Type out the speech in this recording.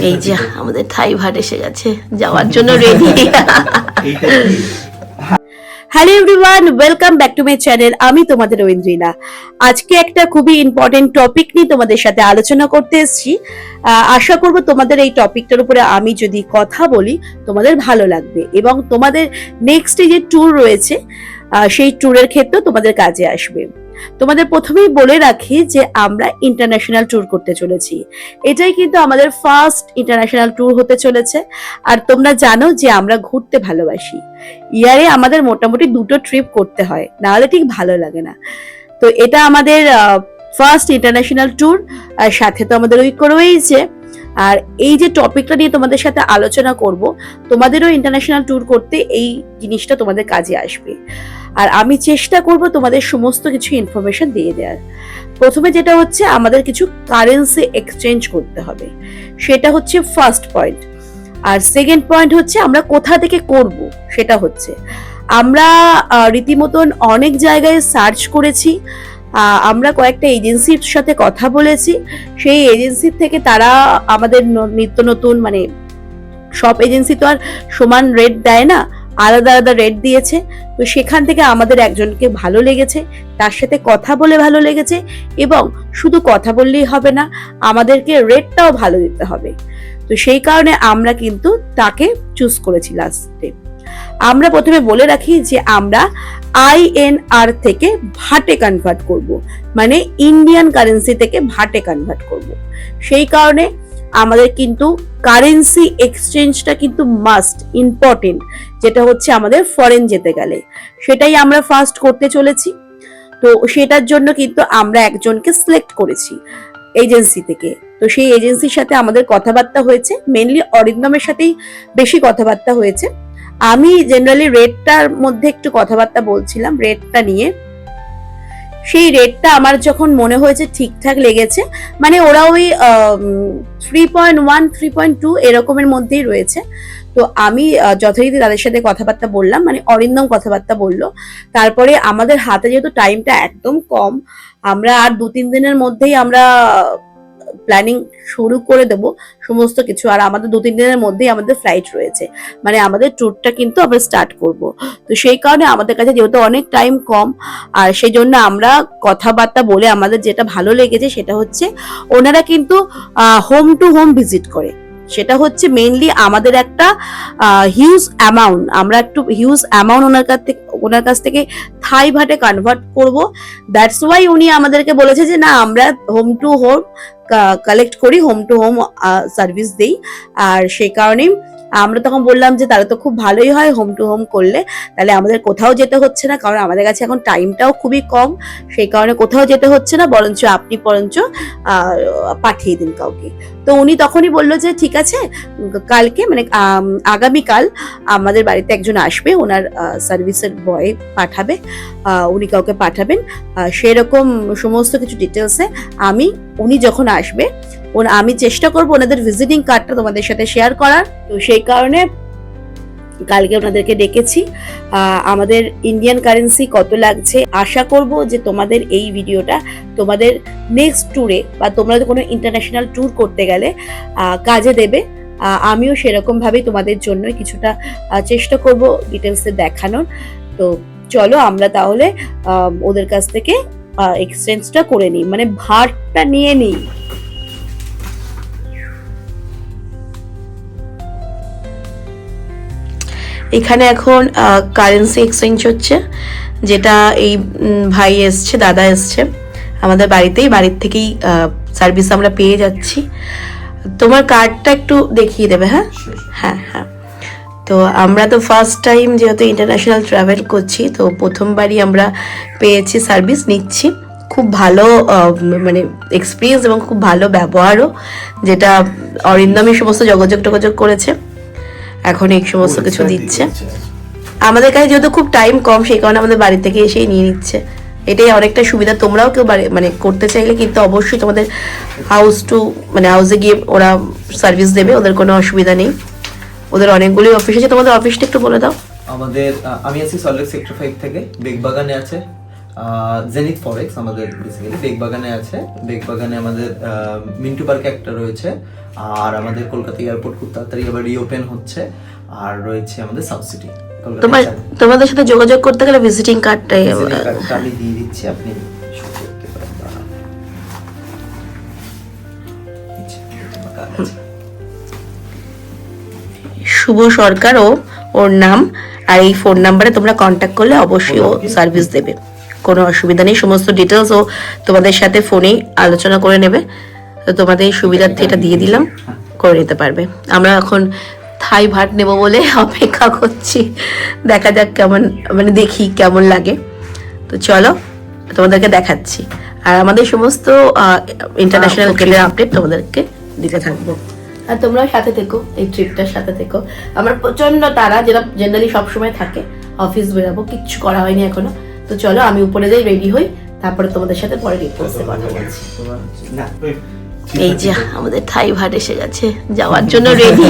এই যে আমাদের থাই ভাট এসে গেছে, যাওয়ার জন্য ready. Hello everyone, welcome back to my channel. আমি তোমাদের ঐন্দ্রিলা। আজকে একটা খুবই ইম্পর্টেন্ট টপিক নিয়ে তোমাদের সাথে আলোচনা করতে এসেছি। আশা করব তোমাদের এই টপিকটার উপরে আমি যদি কথা বলি তোমাদের ভালো লাগবে এবং তোমাদের নেক্সট যে ট্যুর রয়েছে সেই ট্যুরের ক্ষেত্রেও তোমাদের কাজে আসবে। তোমাদের প্রথমেই বলে রাখি যে আমরা ইন্টারন্যাশনাল ট্যুর করতে চলেছি। এটাই কিন্তু আমাদের ফার্স্ট ইন্টারন্যাশনাল ট্যুর হতে চলেছে। আর তোমরা জানো যে আমরা ঘুরতে ভালোবাসি। ইয়ারে আমাদের মোটামুটি 2টো ট্রিপ করতে হয়, নাহলে ঠিক ভালো লাগে না। তো এটা আমাদের ফার্স্ট ইন্টারন্যাশনাল ট্যুর, আর সাথে তো আমাদের উইক রয়েছে। আর এই যে টপিকটা নিয়ে তোমাদের সাথে আলোচনা করব, তোমাদেরও ইন্টারন্যাশনাল ট্যুর করতে এই জিনিসটা তোমাদের কাজে আসবে। আর আমি চেষ্টা করব তোমাদের সমস্ত কিছু ইনফরমেশন দিয়ে দেওয়ার। প্রথমে যেটা হচ্ছে, আমাদের কিছু কারেন্সি এক্সচেঞ্জ করতে হবে, সেটা হচ্ছে ফার্স্ট পয়েন্ট। আর সেকেন্ড পয়েন্ট হচ্ছে আমরা কোথা থেকে করব, সেটা হচ্ছে আমরা রীতিমতন অনেক জায়গায় সার্চ করেছি। আমরা কয়েকটা এজেন্সির সাথে কথা বলেছি। সেই এজেন্সির থেকে তারা আমাদের নিত্য নতুন, মানে সব এজেন্সি তো আর সমান রেট দেয় না, আলাদা আলাদা রেট দিয়েছে। তো সেখান থেকে আমাদের একজনকে ভালো লেগেছে, তার সাথে কথা বলে ভালো লেগেছে। এবং শুধু কথা বললেই হবে না, আমাদেরকে রেটটাও ভালো দিতে হবে। তো সেই কারণে আমরা কিন্তু তাকে চুজ করেছি লাস্টে। আমরা প্রথমে বলে রাখি যে আমরা INR থেকে ভাটে কনভার্ট করব, মানে ইন্ডিয়ান কারেন্সি থেকে ভাটে কনভার্ট করব। সেই কারণে আমাদের কিন্তু কারেন্সি এক্সচেঞ্জটা কিন্তু মাস্ট ইম্পর্টেন্ট, যেটা হচ্ছে আমাদের ফরেন যেতে গেলে সেটাই আমরা ফার্স্ট করতে চলেছি। তো সেটার জন্য কিন্তু আমরা একজনকে সিলেক্ট করেছি এজেন্সি থেকে। তো সেই এজেন্সির সাথে আমাদের কথাবার্তা হয়েছে, মেনলি অরিন্দমের সাথেই বেশি কথাবার্তা হয়েছে। আমি জেনারেলি রেটটার মধ্যে একটু কথাবার্তা বলছিলাম, রেটটা নিয়ে। সেই রেটটা আমার যখন মনে হয়েছে ঠিকঠাক লেগেছে, মানে ওরা ওই 3.1 3.2 এরকমের মধ্যেই রয়েছে। তো আমি যথারীতি তাদের সাথে কথাবার্তা বললাম, মানে অরিন্দম কথাবার্তা বললো। তারপরে আমাদের হাতে যেহেতু টাইমটা একদম কম, আমরা আর 2-3 দিনের মধ্যেই আমরা প্ল্যানিং শুরু করে দেব সমস্ত কিছু। আর আমাদের 2-3 দিনের মধ্যেই আমাদের ফ্লাইট রয়েছে, মানে আমাদের ট্যুরটা কিন্তু আমরা স্টার্ট করব। তো সেই কারণে আমাদের কাছে যেহেতু অনেক টাইম কম, আর সেই জন্য আমরা কথাবার্তা বলে আমাদের যেটা ভালো লেগেছে সেটা হচ্ছে ওনারা কিন্তু হোম টু হোম ভিজিট করে। সেটা হচ্ছে মেইনলি আমাদের একটা হিউজ অ্যামাউন্ট, আমরা একটু হিউজ অ্যামাউন্ট ওনার কাছ থেকে থাই ভাটে কনভার্ট করব। দ্যাটস ওয়াই উনি আমাদেরকে বলেছে যে না, আমরা হোম টু হোম কালেক্ট করি, হোম টু হোম সার্ভিস দেই। আর সেই কারণেই আমরা তখন বললাম যে তাহলে তো খুব ভালোই হয় হোম টু হোম করলে, তাহলে আমাদের কোথাও যেতে হচ্ছে না, কারণ আমাদের কাছে এখন টাইমটাও খুবই কম। সেই কারণে কোথাও যেতে হচ্ছে না, বরঞ্চ আপনি পাঠিয়ে দিন কাউকে। তো উনি তখনই বললো যে ঠিক আছে, কালকে মানে আগামীকাল আমাদের বাড়িতে একজন আসবে, ওনার সার্ভিসের বয় পাঠাবে, উনি কাউকে পাঠাবেন। সেরকম সমস্ত কিছু ডিটেলসে উনি যখন আসবে আমি চেষ্টা করবো ওনাদের ভিজিটিং কার্ডটা তোমাদের সাথে শেয়ার করার। তো সেই কারণে কালকে ওনাদেরকে ডেকেছি। আমাদের ইন্ডিয়ান কারেন্সি কত লাগছে, আশা করব যে তোমাদের এই ভিডিওটা তোমাদের নেক্সট ট্যুরে বা তোমরা কোনো ইন্টারন্যাশনাল ট্যুর করতে গেলে কাজে দেবে। আমিও সেরকম ভাবেই তোমাদের জন্য কিছুটা চেষ্টা করব ডিটেলসে দেখানোর। তো চলো আমরা তাহলে ওদের কাছ থেকে এক্সচেঞ্জটা করে নিই, মানে ভাটটা নিয়ে নিই। এখানে এখন কারেন্সি এক্সচেঞ্জ হচ্ছে, যেটা এই ভাই এসছে, দাদা এসছে আমাদের বাড়ির থেকেই সার্ভিস আমরা পেয়ে যাচ্ছি। তোমার কার্ডটা একটু দেখিয়ে দেবে? হ্যাঁ হ্যাঁ হ্যাঁ। তো আমরা তো ফার্স্ট টাইম যেহেতু ইন্টারন্যাশনাল ট্রাভেল করছি, তো প্রথমবারই আমরা পেয়েছি, সার্ভিস নিচ্ছি। খুব ভালো মানে এক্সপিরিয়েন্স এবং খুব ভালো ব্যবহারও, যেটা অরিন্দমই সমস্ত যোগাযোগ করেছে, এখন এই সমস্ত কিছু দিচ্ছে। আমাদের কাছে যেহেতু খুব টাইম কম, সেই কারণে আমাদের বাড়ি থেকে এসেই নিয়ে নিচ্ছে। এটাই অনেকটা সুবিধা। তোমরাও কেউ মানে করতে চাইলে কিন্তু অবশ্যই তোমাদের হাউসে গিয়ে ওরা সার্ভিস দেবে, ওদের কোনো অসুবিধা নেই। ওদের অনেকগুলি অফিস আছে। তোমাদের অফিসটা একটু বলে দাও। আমি আছি সল্টলেক সেক্টর 5 থেকে, বেগবাগানে আছে। জেনিথ ফরেক্স আমাদের বেসিক্যালি বেগবাগানে আছে, বেগবাগানে আমাদের মিন্টু পার্কে একটা রয়েছে, আর আমাদের কলকাতা এয়ারপোর্ট খুব তাড়াতাড়ি আবার রিওপেন হচ্ছে, আর রয়েছে আমাদের সাউথ সিটি। তোমাদের সাথে যোগাযোগ করতে গেলে ভিজিটিং কার্ডটাই আমি দিয়ে দিচ্ছি, আপনি শুরু করতে পারেন। শুভ সরকারও ওর নাম, আর এই ফোন নাম্বারে তোমরা কন্ট্যাক্ট করলে অবশ্যই ও সার্ভিস দেবে, কোনো অসুবিধা নেই। সমস্ত ডিটেলস ও তোমাদের সাথে ফোনেই আলোচনা করে নেবে। তো তোমাদের সুবিধার্থে এটা দিয়ে দিলাম, করে নিতে পারবে। আমরা এখন থাই ভাত নেব বলে অপেক্ষা করছি, দেখা যাক কেমন, মানে দেখি কেমন লাগে। তো চলো তোমাদেরকে দেখাচ্ছি, আর আমাদের সমস্ত ইন্টারন্যাশনাল হোটেলের আপডেট তোমাদেরকে দিতে থাকবো। আর তোমরাও সাথে থেকো, এই ট্রিপটার সাথে থেকো। আমার প্রচন্ড তারা, যেটা জেনারেলি সবসময় থাকে, অফিস বেরাবো, কিচ্ছু করা হয়নি এখনো। তো চলো আমি উপরে যাই, রেডি হই, তারপরে তোমাদের সাথে পরে ডিটেলসে কথা বলছি। এই যে আমাদের থাই ভাট এসে গেছে, যাওয়ার জন্য রেডি।